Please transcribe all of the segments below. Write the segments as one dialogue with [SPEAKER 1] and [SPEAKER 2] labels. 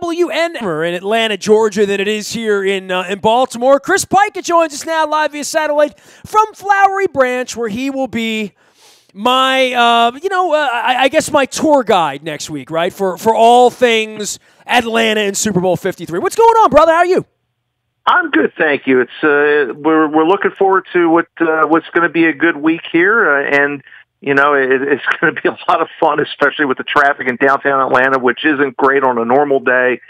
[SPEAKER 1] WN in Atlanta, Georgia, than it is here in Baltimore. Chris Pika joins us now live via satellite from Flowery Branch, where he will be my, I guess my tour guide next week, right, for all things Atlanta and Super Bowl 53. What's going on, brother? How are you?
[SPEAKER 2] I'm good, thank you. It's we're looking forward to what's going to be a good week here, and it's going to be a lot of fun, especially with the traffic in downtown Atlanta, which isn't great on a normal day.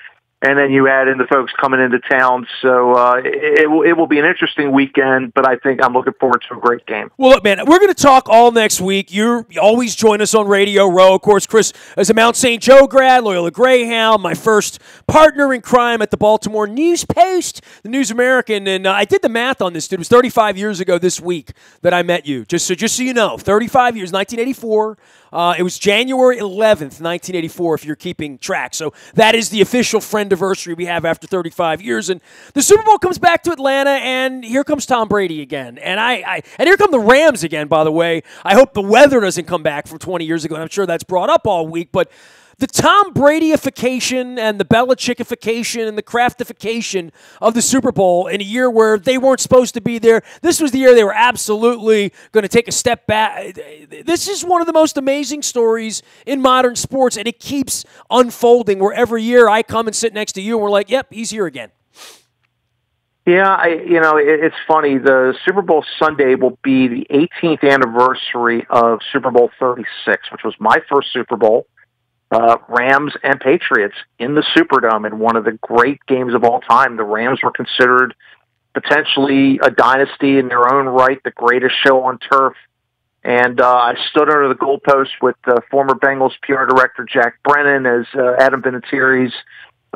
[SPEAKER 2] And then you add in the folks coming into town, so it will be an interesting weekend, but I think I'm looking forward to a great game.
[SPEAKER 1] Well, look, man, we're going to talk all next week. You always join us on Radio Row. Of course, Chris is a Mount St. Joe grad, Loyola Greyhound, my first partner in crime at the Baltimore News Post, the News American, and I did the math on this, dude. It was 35 years ago this week that I met you, just so you know. 35 years, 1984. It was January 11th, 1984, if you're keeping track. So that is the official friend-iversary we have after 35 years. And the Super Bowl comes back to Atlanta, and here comes Tom Brady again. And and here come the Rams again, by the way. I hope the weather doesn't come back from 20 years ago, and I'm sure that's brought up all week. But the Tom Brady-ification and the Belichick-ification and the Kraftification of the Super Bowl in a year where they weren't supposed to be there. This was the year they were absolutely going to take a step back. This is one of the most amazing stories in modern sports, and it keeps unfolding where every year I come and sit next to you and we're like, yep, he's here again.
[SPEAKER 2] Yeah, it's funny. The Super Bowl Sunday will be the 18th anniversary of Super Bowl 36, which was my first Super Bowl. Rams and Patriots in the Superdome in one of the great games of all time. The Rams were considered potentially a dynasty in their own right, the greatest show on turf. And I stood under the goalpost with former Bengals PR director Jack Brennan as Adam Vinatieri's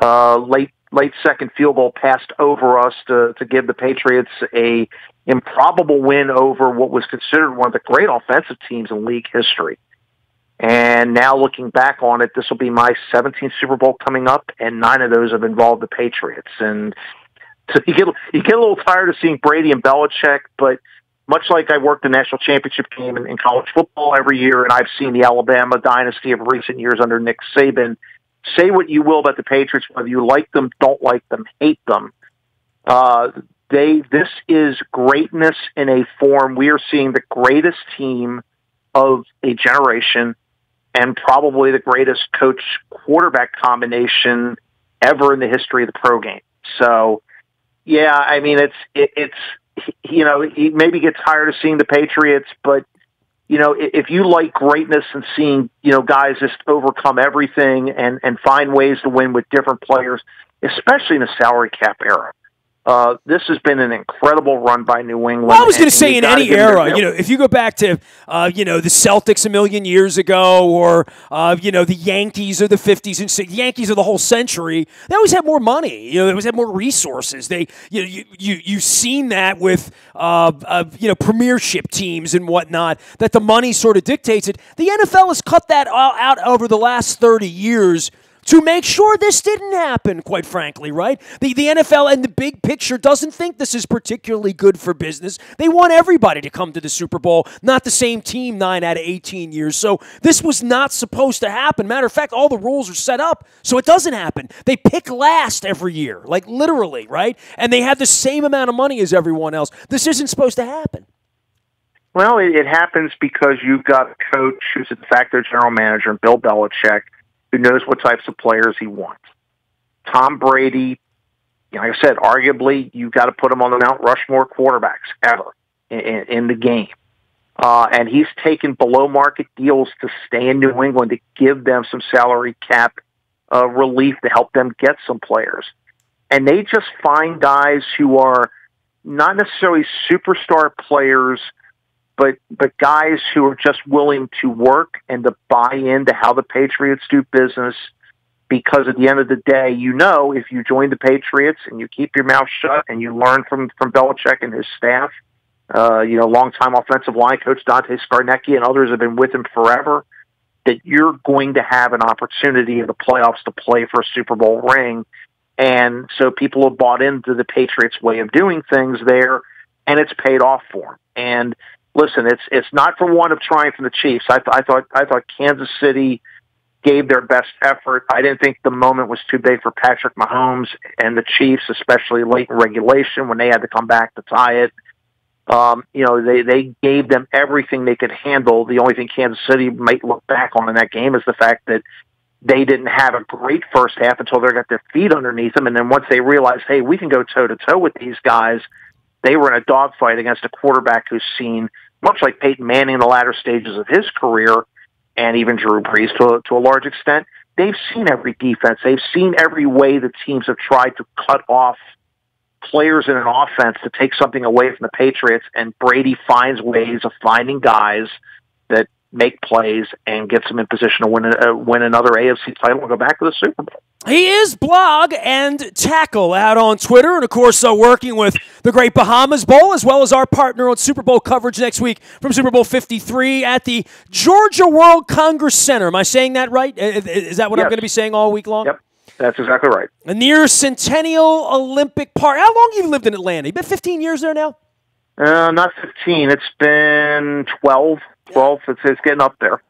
[SPEAKER 2] late second field goal passed over us to give the Patriots a improbable win over what was considered one of the great offensive teams in league history. And now looking back on it, this will be my 17th Super Bowl coming up, and 9 of those have involved the Patriots. And so you get a little tired of seeing Brady and Belichick, but much like I worked the national championship game in college football every year, and I've seen the Alabama dynasty of recent years under Nick Saban, say what you will about the Patriots, whether you like them, don't like them, hate them. This is greatness in a form. We are seeing the greatest team of a generation, and probably the greatest coach-quarterback combination ever in the history of the pro game. So, yeah, I mean, it's he maybe gets tired of seeing the Patriots, but, if you like greatness and seeing, guys just overcome everything and find ways to win with different players, especially in a salary cap era. This has been an incredible run by New England.
[SPEAKER 1] Well, I was going to say in any era, if you go back to, the Celtics a million years ago, or, the Yankees of the 50s and 60s, Yankees of the whole century, they always had more money. They always had more resources. You've seen that with, premiership teams and whatnot, that the money sort of dictates it. The NFL has cut that out over the last 30 years to make sure this didn't happen, quite frankly, right? The NFL and the big picture doesn't think this is particularly good for business. They want everybody to come to the Super Bowl, not the same team 9 out of 18 years. So this was not supposed to happen. Matter of fact, all the rules are set up so it doesn't happen. They pick last every year, like literally, right? And they have the same amount of money as everyone else. This isn't supposed to happen.
[SPEAKER 2] Well, it happens because you've got a coach who's a de facto general manager, Bill Belichick, who knows what types of players he wants. Tom Brady, like I said, arguably you've got to put him on the Mount Rushmore quarterbacks ever in the game. And he's taken below-market deals to stay in New England to give them some salary cap relief to help them get some players. And they just find guys who are not necessarily superstar players, but guys who are just willing to work and to buy into how the Patriots do business, because at the end of the day, if you join the Patriots and you keep your mouth shut and you learn from Belichick and his staff, longtime offensive line coach Dante Scarnecchia and others have been with him forever, that you're going to have an opportunity in the playoffs to play for a Super Bowl ring. And so people have bought into the Patriots' way of doing things there, and it's paid off for them. And listen, it's not for one of trying from the Chiefs. I thought Kansas City gave their best effort. I didn't think the moment was too big for Patrick Mahomes and the Chiefs, especially late in regulation when they had to come back to tie it. They gave them everything they could handle. The only thing Kansas City might look back on in that game is the fact that they didn't have a great first half until they got their feet underneath them. And then once they realized, hey, we can go toe-to-toe with these guys, they were in a dogfight against a quarterback who's seen, much like Peyton Manning in the latter stages of his career, and even Drew Brees to a large extent, they've seen every defense. They've seen every way the teams have tried to cut off players in an offense to take something away from the Patriots, and Brady finds ways of finding guys that make plays and gets them in position to win another AFC title and go back to the Super Bowl.
[SPEAKER 1] He is Blog and Tackle out on Twitter, and of course working with the Great Bahamas Bowl, as well as our partner on Super Bowl coverage next week from Super Bowl 53 at the Georgia World Congress Center. Am I saying that right? Is that what I'm going to be saying all week long?
[SPEAKER 2] Yep, that's exactly right.
[SPEAKER 1] Near Centennial Olympic Park. How long have you lived in Atlanta? You've been 15 years there now?
[SPEAKER 2] Not 15. It's been 12. It's getting up there.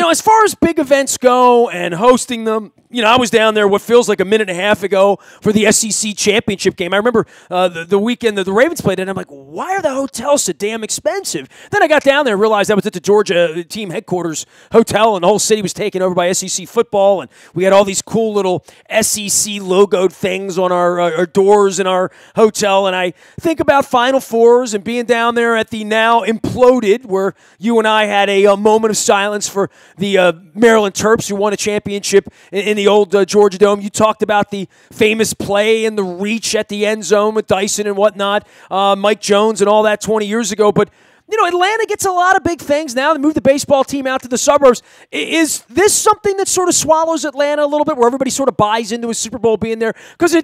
[SPEAKER 1] As far as big events go and hosting them, I was down there what feels like a minute and a half ago for the SEC championship game. I remember the weekend that the Ravens played, and I'm like, why are the hotels so damn expensive? Then I got down there and realized I was at the Georgia team headquarters hotel, and the whole city was taken over by SEC football, and we had all these cool little SEC logoed things on our doors in our hotel. And I think about Final Fours and being down there at the now imploded, where you and I had a moment of silence for the Maryland Terps, who won a championship in the old Georgia Dome. You talked about the famous play and the reach at the end zone with Dyson and whatnot, Mike Jones and all that 20 years ago. But, Atlanta gets a lot of big things now. They moved the baseball team out to the suburbs. Is this something that sort of swallows Atlanta a little bit, where everybody sort of buys into a Super Bowl being there? Because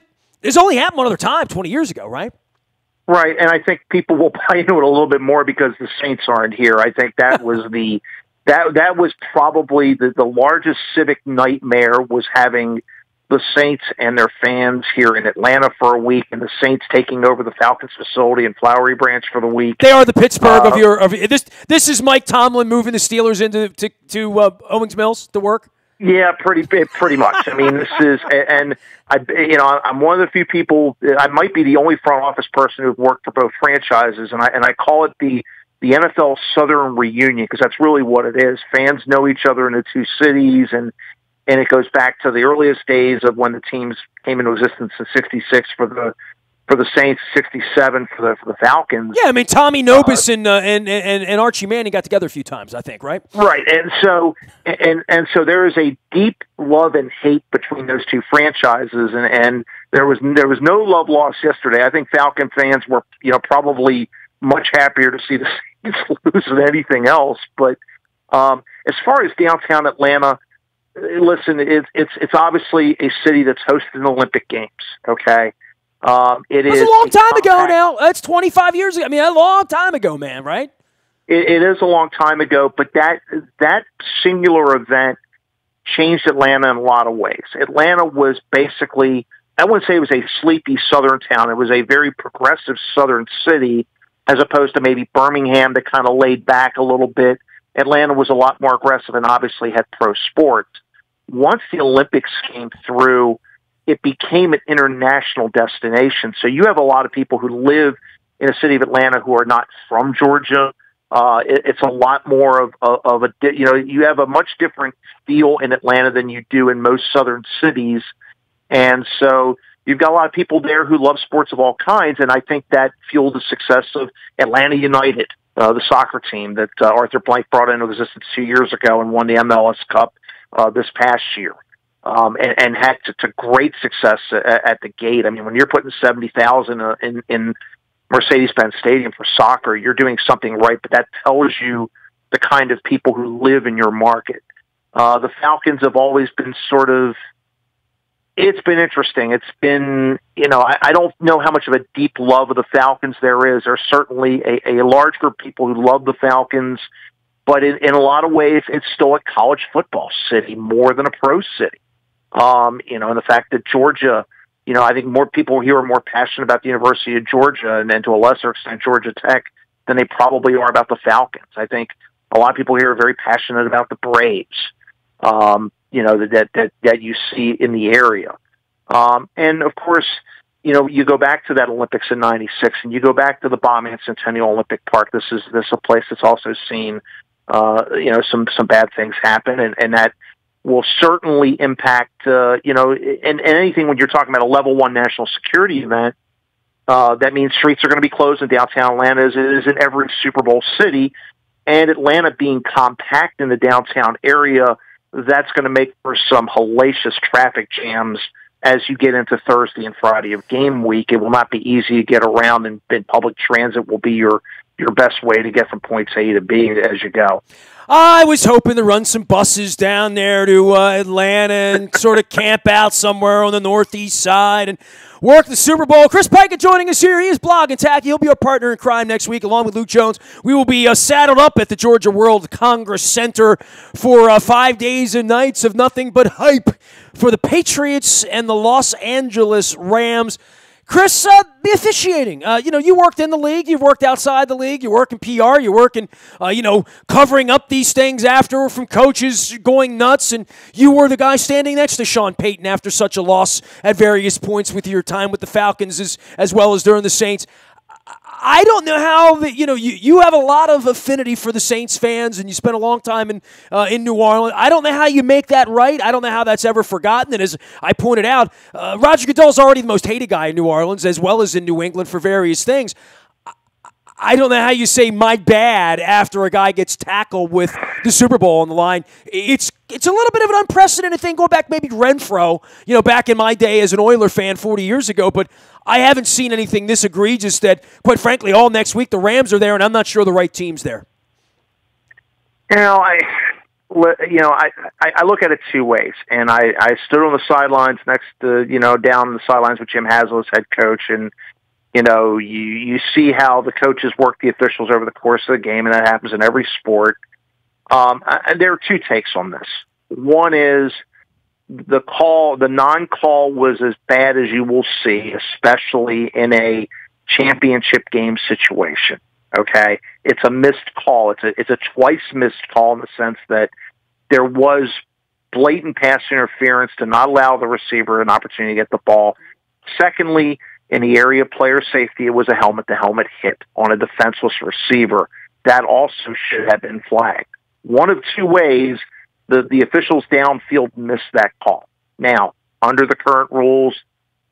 [SPEAKER 1] it's only happened one other time 20 years ago, right?
[SPEAKER 2] Right, and I think people will buy into it a little bit more because the Saints aren't here. I think that was that was probably the largest civic nightmare, was having the Saints and their fans here in Atlanta for a week, and the Saints taking over the Falcons facility in Flowery Branch for the week.
[SPEAKER 1] They are the Pittsburgh of this. This is Mike Tomlin moving the Steelers into Owings Mills to work.
[SPEAKER 2] Yeah, pretty much. I mean, this is, and I'm one of the few people. I might be the only front office person who've worked for both franchises, and I call it the NFL Southern Reunion, because that's really what it is. Fans know each other in the two cities, and it goes back to the earliest days of when the teams came into existence in '66 for the Saints, '67 for the Falcons.
[SPEAKER 1] Yeah, I mean, Tommy Nobis and Archie Manning got together a few times, I think, right?
[SPEAKER 2] Right, and so there is a deep love and hate between those two franchises, and there was no love lost yesterday. I think Falcon fans were probably much happier to see the Saints lose than anything else. But as far as downtown Atlanta, listen, it's obviously a city that's hosted the Olympic Games. Okay, it is
[SPEAKER 1] a long time ago now. That's 25 years ago. I mean, a long time ago, man. Right?
[SPEAKER 2] It is a long time ago, but that singular event changed Atlanta in a lot of ways. Atlanta was basically, I wouldn't say it was a sleepy southern town. It was a very progressive southern city, as opposed to maybe Birmingham that kind of laid back a little bit. Atlanta was a lot more aggressive and obviously had pro sports. Once the Olympics came through, it became an international destination. So you have a lot of people who live in the city of Atlanta who are not from Georgia. It's a lot more of a, you have a much different feel in Atlanta than you do in most southern cities. And so you've got a lot of people there who love sports of all kinds, and I think that fueled the success of Atlanta United, the soccer team that Arthur Blank brought into existence 2 years ago and won the MLS Cup this past year, and had to great success at the gate. I mean, when you're putting 70,000 in Mercedes-Benz Stadium for soccer, you're doing something right, but that tells you the kind of people who live in your market. The Falcons have always been sort of, it's been interesting. It's been, I don't know how much of a deep love of the Falcons there is. There's certainly a large group of people who love the Falcons, but in a lot of ways, it's still a college football city more than a pro city. And the fact that Georgia, I think more people here are more passionate about the University of Georgia and then to a lesser extent Georgia Tech than they probably are about the Falcons. I think a lot of people here are very passionate about the Braves. that you see in the area. And of course, you go back to that Olympics in '96, and you go back to the Bombay Centennial Olympic Park. This is a place that's also seen, some bad things happen, and that will certainly impact, and anything when you're talking about a level 1 national security event. That means streets are going to be closed in downtown Atlanta, as it is in every Super Bowl city, and Atlanta being compact in the downtown area, that's going to make for some hellacious traffic jams as you get into Thursday and Friday of game week. It will not be easy to get around, and public transit will be your best way to get from point A to B as you go.
[SPEAKER 1] I was hoping to run some buses down there to Atlanta and sort of camp out somewhere on the northeast side and work the Super Bowl. Chris Pika joining us here. He is Blog and Tacky. He'll be our partner in crime next week, along with Luke Jones. We will be saddled up at the Georgia World Congress Center for 5 days and nights of nothing but hype for the Patriots and the Los Angeles Rams. Chris, the officiating. You worked in the league. You've worked outside the league. You work in PR. You work in, covering up these things after from coaches going nuts. And you were the guy standing next to Sean Payton after such a loss at various points with your time with the Falcons as well as during the Saints. I don't know how you have a lot of affinity for the Saints fans, and you spent a long time in New Orleans. I don't know how you make that right. I don't know how that's ever forgotten. And as I pointed out, Roger Goodell's already the most hated guy in New Orleans as well as in New England for various things. I don't know how you say my bad after a guy gets tackled with the Super Bowl on the line. It's a little bit of an unprecedented thing. Go back maybe Renfro, back in my day as an Oiler fan 40 years ago, but I haven't seen anything this egregious that, quite frankly, all next week the Rams are there, and I'm not sure the right team's there.
[SPEAKER 2] I look at it two ways, and I stood on the sidelines next to, down on the sidelines with Jim Haslett, head coach, and you see how the coaches work the officials over the course of the game, and that happens in every sport. And there are two takes on this. One is the non-call was as bad as you will see, especially in a championship game situation. Okay, it's a missed call. It's a twice missed call in the sense that there was blatant pass interference to not allow the receiver an opportunity to get the ball. Secondly, in the area of player safety, it was a helmet-to-helmet hit on a defenseless receiver. That also should have been flagged. One of two ways the officials downfield missed that call. Now, under the current rules,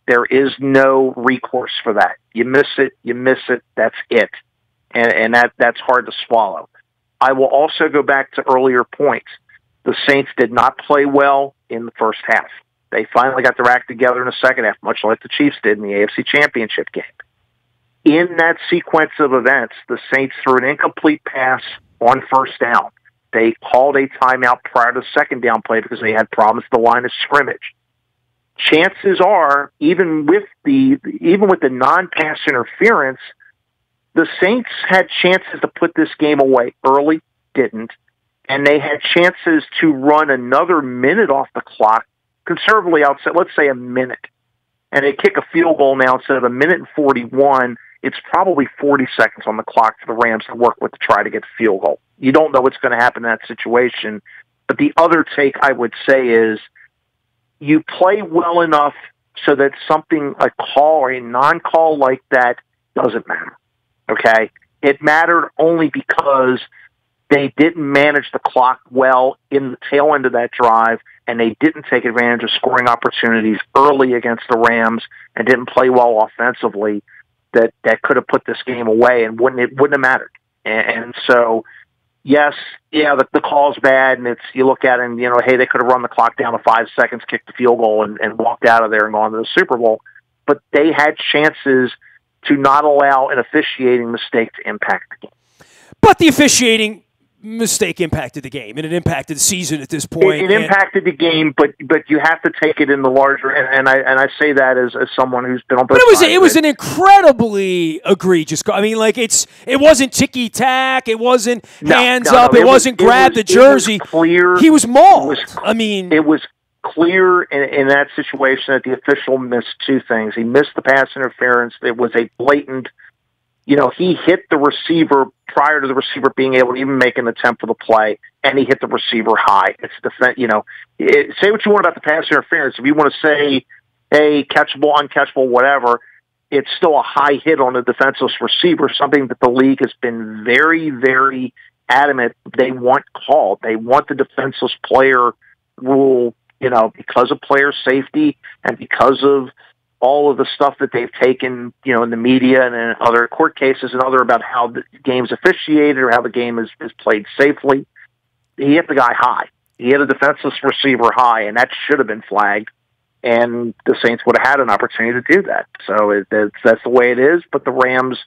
[SPEAKER 2] there is no recourse for that. You miss it, that's it. And that's hard to swallow. I will also go back to earlier points. The Saints did not play well in the first half. They finally got their act together in the second half, much like the Chiefs did in the AFC Championship game. In that sequence of events, the Saints threw an incomplete pass on first down. They called a timeout prior to the second down play because they had problems with the line of scrimmage. Chances are, even with the non-pass interference, the Saints had chances to put this game away early, didn't, and they had chances to run another minute off the clock. Conservatively, let's say a minute, and they kick a field goal now instead of a minute and 41. It's probably 40 seconds on the clock for the Rams to work with to try to get the field goal. You don't know what's going to happen in that situation. But the other take I would say is you play well enough so that something, a call or a non-call like that, doesn't matter. Okay? It mattered only because they didn't manage the clock well in the tail end of that drive, and they didn't take advantage of scoring opportunities early against the Rams and didn't play well offensively that could have put this game away, and it wouldn't have mattered. And so, yes, the call's bad, and you look at it and, hey, they could have run the clock down to 5 seconds, kicked the field goal, and walked out of there and gone to the Super Bowl. But they had chances to not allow an officiating mistake to impact the game.
[SPEAKER 1] But the officiating mistake impacted the game, and it impacted the season at this point.
[SPEAKER 2] It impacted the game, but you have to take it in the larger, and I say that as someone who's been on both sides.
[SPEAKER 1] It was an incredibly egregious call. I mean, like it wasn't ticky tack, it wasn't hands up, it wasn't grab the jersey.
[SPEAKER 2] It was clear.
[SPEAKER 1] He was mauled.
[SPEAKER 2] It was clear in that situation that the official missed two things. He missed the pass interference. It was a blatant he hit the receiver prior to the receiver being able to even make an attempt for the play, and he hit the receiver high. It's defense. Say what you want about the pass interference. If you want to say, hey, catchable, uncatchable, whatever, it's still a high hit on the defenseless receiver, something that the league has been very, very adamant they want called. They want the defenseless player rule, because of player safety and because of all of the stuff that they've taken, in the media and in other court cases and other about how the game's officiated or how the game is played safely. He hit the guy high. He hit a defenseless receiver high, and that should have been flagged. And the Saints would have had an opportunity to do that. So that's the way it is. But the Rams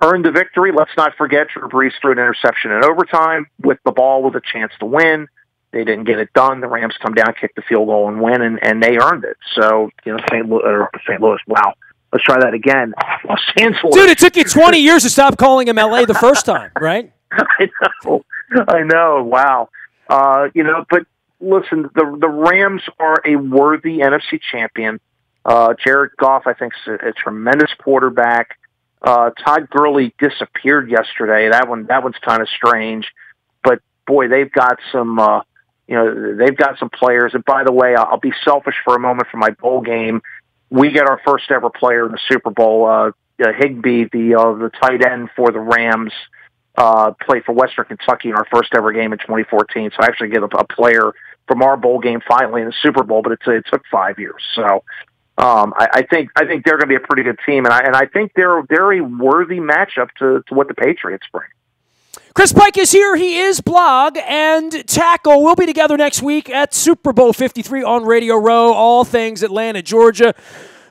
[SPEAKER 2] earned the victory. Let's not forget Drew Brees threw an interception in overtime with the ball with a chance to win. They didn't get it done. The Rams come down, kick the field goal, and win, and they earned it. So, St. Louis, wow. Let's try that again. Los Angeles.
[SPEAKER 1] Dude, it took you 20 years to stop calling him L.A. the first time, right?
[SPEAKER 2] I know. Wow. But listen, the Rams are a worthy NFC champion. Jared Goff, I think, is a tremendous quarterback. Todd Gurley disappeared yesterday. That one's kind of strange. But, boy, they've got some they've got some players. And by the way, I'll be selfish for a moment for my bowl game. We get our first ever player in the Super Bowl. Higbee, the tight end for the Rams, played for Western Kentucky in our first ever game in 2014. So I actually get a player from our bowl game finally in the Super Bowl, but it took 5 years. So I think they're going to be a pretty good team, and I think they're a worthy matchup to what the Patriots bring.
[SPEAKER 1] Chris Pike is here. He is Blog and Tackle. We'll be together next week at Super Bowl 53 on Radio Row. All things Atlanta, Georgia.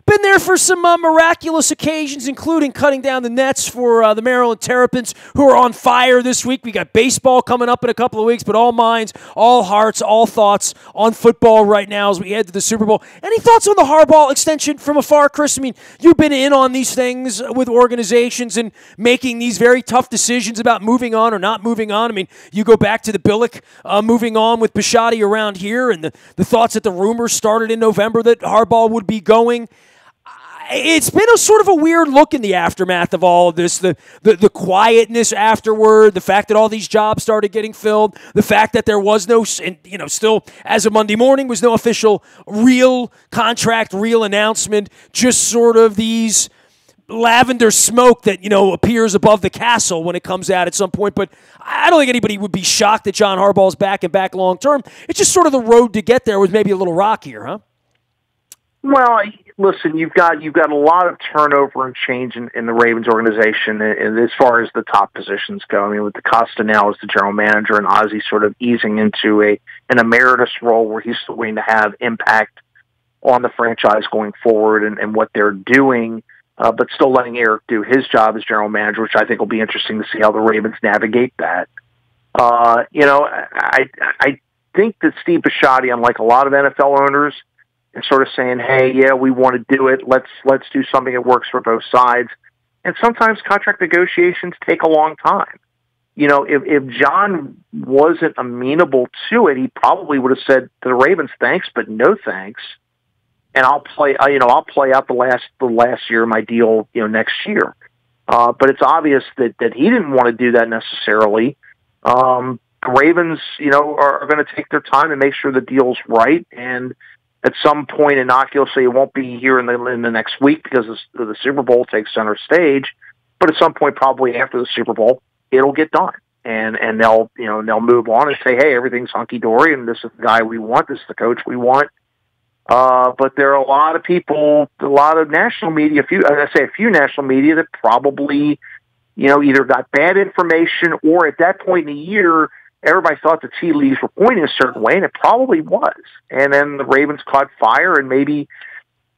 [SPEAKER 1] Been there for some miraculous occasions, including cutting down the nets for the Maryland Terrapins, who are on fire this week. We got baseball coming up in a couple of weeks, but all minds, all hearts, all thoughts on football right now as we head to the Super Bowl. Any thoughts on the Harbaugh extension from afar, Chris? I mean, you've been in on these things with organizations and making these very tough decisions about moving on or not moving on. I mean, you go back to the Billick moving on with Bisciotti around here and the thoughts that the rumors started in November that Harbaugh would be going. It's been a sort of a weird look in the aftermath of all of this, the quietness afterward, the fact that all these jobs started getting filled, the fact that there was no, still as of Monday morning, was no official real contract, real announcement, just sort of these lavender smoke that, appears above the castle when it comes out at some point. But I don't think anybody would be shocked that John Harbaugh's back and back long term. It's just sort of the road to get there was maybe a little rockier, huh?
[SPEAKER 2] Well, listen, you've got a lot of turnover and change in the Ravens organization, and as far as the top positions go. I mean, with DeCosta now as the general manager and Ozzie sort of easing into an emeritus role where he's still going to have impact on the franchise going forward and what they're doing, but still letting Eric do his job as general manager, which I think will be interesting to see how the Ravens navigate that. I think that Steve Bisciotti, unlike a lot of NFL owners, and sort of saying, hey, yeah, we want to do it. Let's do something that works for both sides. And sometimes contract negotiations take a long time. If John wasn't amenable to it, he probably would have said to the Ravens, thanks, but no thanks. And I'll play out the last year of my deal, next year. But it's obvious that he didn't want to do that necessarily. The Ravens, are going to take their time and make sure the deal's right. And at some point, innocuously, it won't be here in the next week because the Super Bowl takes center stage. But at some point, probably after the Super Bowl, it'll get done, and they'll move on and say, hey, everything's hunky dory, and this is the guy we want, this is the coach we want. But there are a lot of people, a lot of national media, a few national media that probably, either got bad information or at that point in the year, everybody thought the tea leaves were pointing a certain way, and it probably was. And then the Ravens caught fire, and maybe,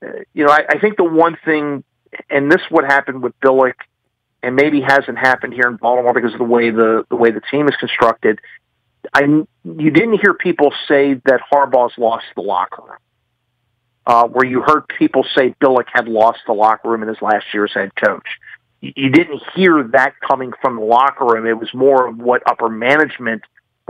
[SPEAKER 2] I think the one thing, and this would happen with Billick, and maybe hasn't happened here in Baltimore because of the way the team is constructed. You didn't hear people say that Harbaugh's lost the locker room, where you heard people say Billick had lost the locker room in his last year as head coach. You didn't hear that coming from the locker room. It was more of what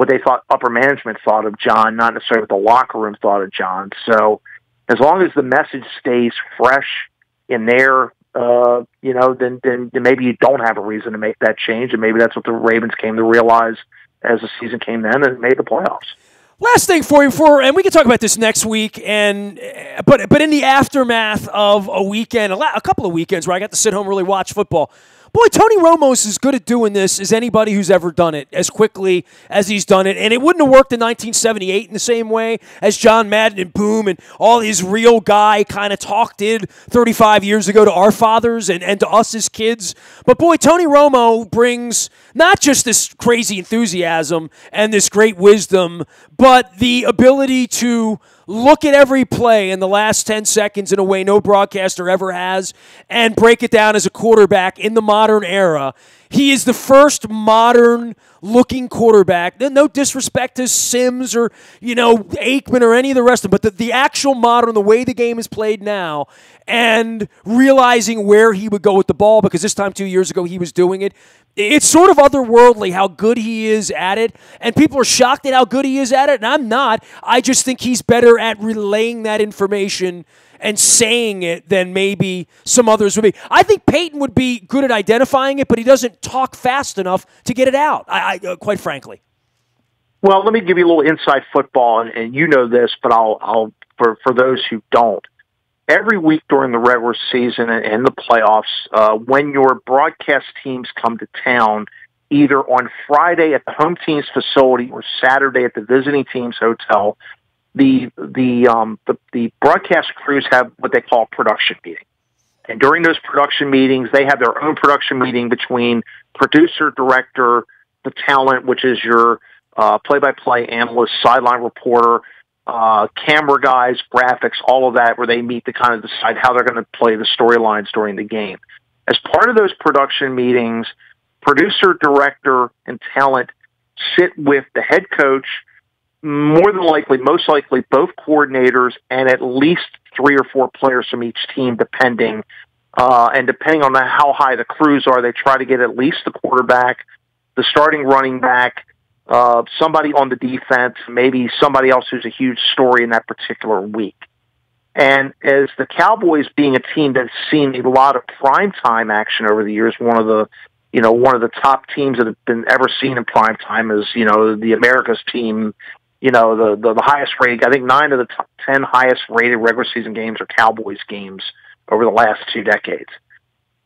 [SPEAKER 2] they thought upper management thought of John, not necessarily what the locker room thought of John. So as long as the message stays fresh in their then maybe you don't have a reason to make that change, and maybe that's what the Ravens came to realize as the season came in and made the playoffs.
[SPEAKER 1] Last thing for you, and we can talk about this next week, but in the aftermath of a weekend, a couple of weekends where I got to sit home and really watch football. Boy, Tony Romo's as good at doing this as anybody who's ever done it, as quickly as he's done it. And it wouldn't have worked in 1978 in the same way as John Madden and Boom and all his real guy kind of talk did 35 years ago to our fathers and to us as kids. But boy, Tony Romo brings not just this crazy enthusiasm and this great wisdom, but the ability to look at every play in the last 10 seconds in a way no broadcaster ever has and break it down as a quarterback in the modern era. He is the first modern-looking quarterback. No disrespect to Sims or, Aikman or any of the rest of them, but the actual modern, the way the game is played now, and realizing where he would go with the ball, because this time 2 years ago he was doing it. It's sort of otherworldly how good he is at it, and people are shocked at how good he is at it, and I'm not. I just think he's better at relaying that information and saying it than maybe some others would be. I think Peyton would be good at identifying it, but he doesn't talk fast enough to get it out, quite frankly.
[SPEAKER 2] Well, let me give you a little inside football, and you know this, but I'll for those who don't. Every week during the regular season and the playoffs, when your broadcast teams come to town, either on Friday at the home team's facility or Saturday at the visiting team's hotel, the broadcast crews have what they call a production meeting. And during those production meetings, they have their own production meeting between producer, director, the talent, which is your play-by-play analyst, sideline reporter, camera guys, graphics, all of that, where they meet to kind of decide how they're going to play the storylines during the game. As part of those production meetings, producer, director, and talent sit with the head coach, most likely both coordinators, and at least 3 or 4 players from each team, depending. And depending on how high the crews are, they try to get at least the quarterback, the starting running back, somebody on the defense, maybe somebody else who's a huge story in that particular week. And as the Cowboys, being a team that's seen a lot of primetime action over the years, one of the top teams that have been ever seen in primetime is, the America's team, the highest rated. I think 9 of the top 10 highest rated regular season games are Cowboys games over the last 2 decades.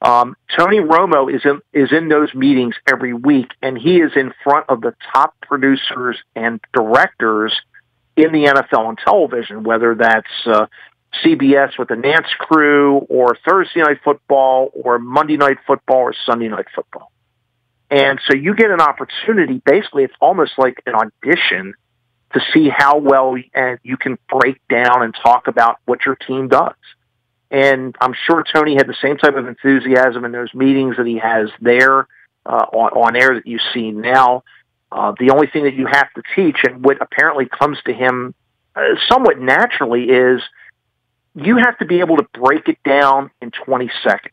[SPEAKER 2] Tony Romo is in those meetings every week, and he is in front of the top producers and directors in the NFL on television, whether that's CBS with the Nance crew, or Thursday Night Football, or Monday Night Football, or Sunday Night Football. And so you get an opportunity, basically it's almost like an audition, to see how well you can break down and talk about what your team does. And I'm sure Tony had the same type of enthusiasm in those meetings that he has there on air that you see now. The only thing that you have to teach, and what apparently comes to him somewhat naturally, is you have to be able to break it down in 20 seconds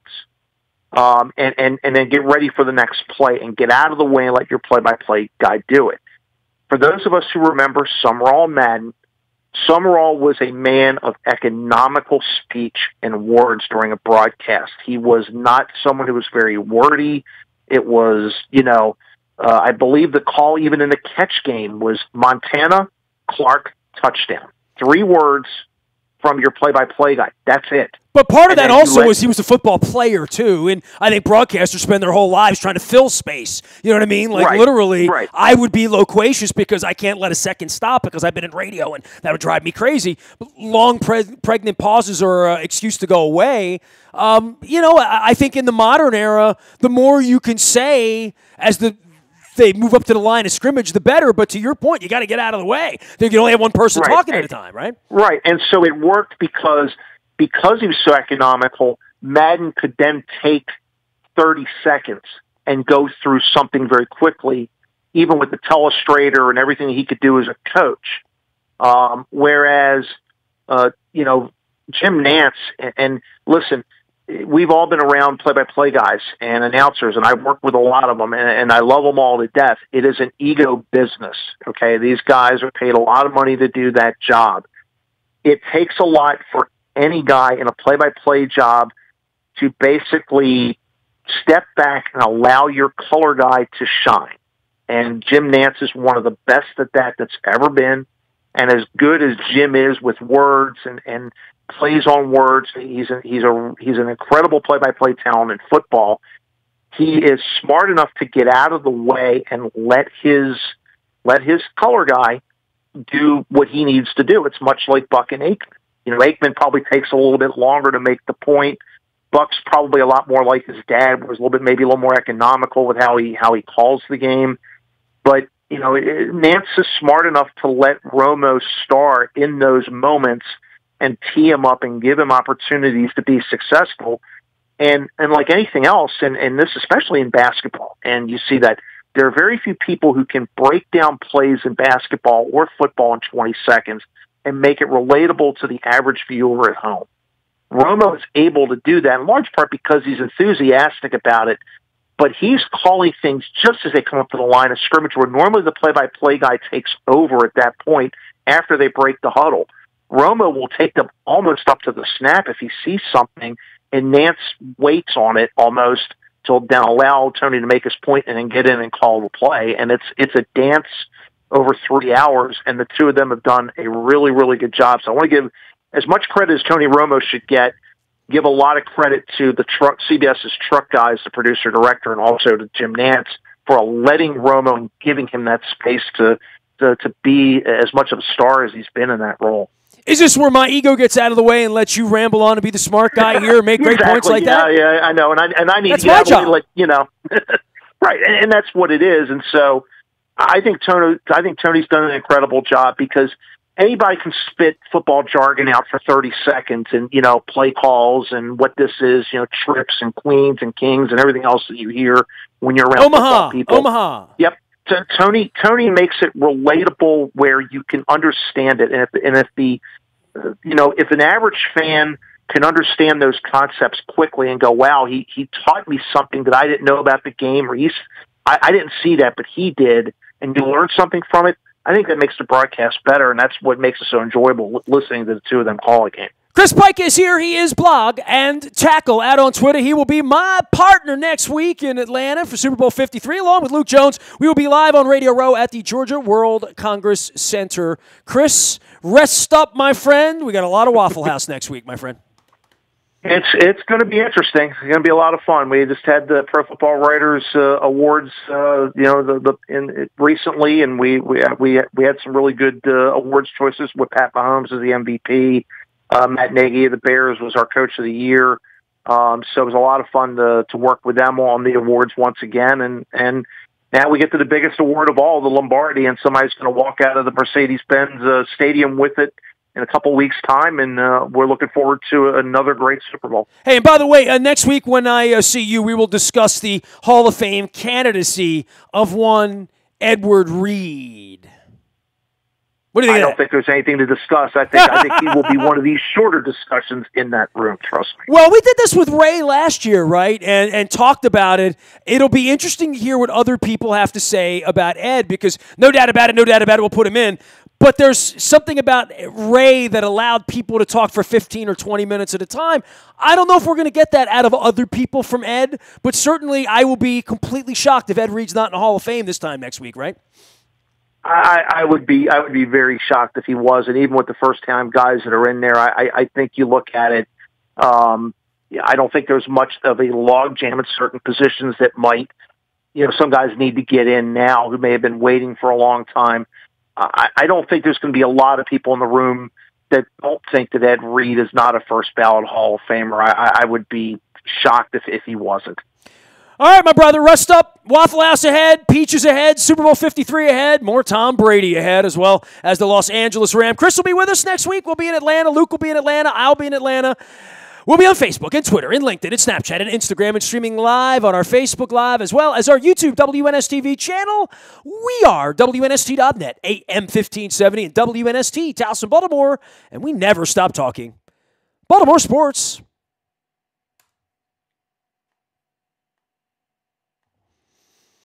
[SPEAKER 2] and then get ready for the next play and get out of the way and let your play-by-play guy do it. For those of us who remember Summerall Madden, Summerall was a man of economical speech and words during a broadcast. He was not someone who was very wordy. It was, I believe the call even in the catch game was Montana, Clark, touchdown. 3 words from your play-by-play guy. That's it.
[SPEAKER 1] But part of that also was he was a football player, too. And I think broadcasters spend their whole lives trying to fill space. You know what I mean? Literally, right. I would be loquacious because I can't let a second stop because I've been in radio, and that would drive me crazy. Long pregnant pauses are an excuse to go away. I think in the modern era, the more you can say as they move up to the line of scrimmage, the better. But to your point, you got to get out of the way. You can only have one person talking at a time, right?
[SPEAKER 2] Right. And so it worked because he was so economical. Madden could then take 30 seconds and go through something very quickly, even with the telestrator and everything he could do as a coach. Whereas, Jim Nance, and listen, we've all been around play-by-play guys and announcers, and I've worked with a lot of them, and I love them all to death. It is an ego business, okay? These guys are paid a lot of money to do that job. It takes a lot for any guy in a play-by-play job to basically step back and allow your color guy to shine. And Jim Nantz is one of the best at that that's ever been. And as good as Jim is with words and plays on words, he's an incredible play-by-play talent in football. He is smart enough to get out of the way and let his color guy do what he needs to do. It's much like Buck and Aikman. Aikman probably takes a little bit longer to make the point. Buck's probably a lot more like his dad, was maybe a little more economical with how he calls the game. But Nantz is smart enough to let Romo start in those moments and tee him up and give him opportunities to be successful. And like anything else, and this especially in basketball, and you see that there are very few people who can break down plays in basketball or football in 20 seconds and make it relatable to the average viewer at home. Romo is able to do that in large part because he's enthusiastic about it, but he's calling things just as they come up to the line of scrimmage, where normally the play-by-play guy takes over at that point after they break the huddle. Romo will take them almost up to the snap if he sees something, and Nantz waits on it almost to then allow Tony to make his point and then get in and call the play. And it's a dance over 3 hours, and the two of them have done a really, really good job. So I want to give as much credit as Tony Romo should get, give a lot of credit to the CBS's truck guys, the producer, director, and also to Jim Nantz for letting Romo and giving him that space to be as much of a star as he's been in that role.
[SPEAKER 1] Is this where my ego gets out of the way and lets you ramble on and be the smart guy here and make great
[SPEAKER 2] exactly.
[SPEAKER 1] points like that?
[SPEAKER 2] Yeah, I know, and I need
[SPEAKER 1] that's
[SPEAKER 2] to get
[SPEAKER 1] my
[SPEAKER 2] out job. Right, and that's what it is. And so I think Tony's done an incredible job, because anybody can spit football jargon out for 30 seconds and, play calls and what this is, trips and queens and kings and everything else that you hear when you're around football people.
[SPEAKER 1] Omaha.
[SPEAKER 2] Yep. So Tony makes it relatable where you can understand it. If an average fan can understand those concepts quickly and go, wow, he taught me something that I didn't know about the game, or I didn't see that, but he did, and you learn something from it, I think that makes the broadcast better, and that's what makes it so enjoyable listening to the two of them call a game.
[SPEAKER 1] Chris Pika is here. He is Blog and Tackle out on Twitter. He will be my partner next week in Atlanta for Super Bowl 53, along with Luke Jones. We will be live on Radio Row at the Georgia World Congress Center. Chris, rest up, my friend. We got a lot of Waffle House next week, my friend.
[SPEAKER 2] It's going to be interesting. It's going to be a lot of fun. We just had the Pro Football Writers Awards, recently, and we had some really good awards choices with Pat Mahomes as the MVP. Matt Nagy of the Bears was our Coach of the Year. So it was a lot of fun to work with them on the awards once again, and now we get to the biggest award of all, the Lombardi, and somebody's going to walk out of the Mercedes-Benz Stadium with it in a couple weeks' time, and we're looking forward to another great Super Bowl.
[SPEAKER 1] Hey, and by the way, next week when I see you, we will discuss the Hall of Fame candidacy of one Edward Reed. What do you think?
[SPEAKER 2] I don't think there's anything to discuss. I think he will be one of these shorter discussions in that room, trust me.
[SPEAKER 1] Well, we did this with Ray last year, right, and talked about it. It'll be interesting to hear what other people have to say about Ed, because no doubt about it, we'll put him in. But there's something about Ray that allowed people to talk for 15 or 20 minutes at a time. I don't know if we're going to get that out of other people from Ed, but certainly I will be completely shocked if Ed Reed's not in the Hall of Fame this time next week, right?
[SPEAKER 2] I would be very shocked if he was, and even with the first-time guys that are in there, I think you look at it. I don't think there's much of a logjam at certain positions that might, some guys need to get in now who may have been waiting for a long time. I don't think there's going to be a lot of people in the room that don't think that Ed Reed is not a first ballot Hall of Famer. I would be shocked if he wasn't.
[SPEAKER 1] All right, my brother, rest up. Waffle House ahead, Peaches ahead, Super Bowl 53 ahead, more Tom Brady ahead, as well as the Los Angeles Rams. Chris will be with us next week. We'll be in Atlanta. Luke will be in Atlanta. I'll be in Atlanta. We'll be on Facebook and Twitter and LinkedIn and Snapchat and Instagram and streaming live on our Facebook Live, as well as our YouTube WNSTV channel. We are WNST.net, AM 1570 and WNST, Towson, Baltimore, and we never stop talking Baltimore sports.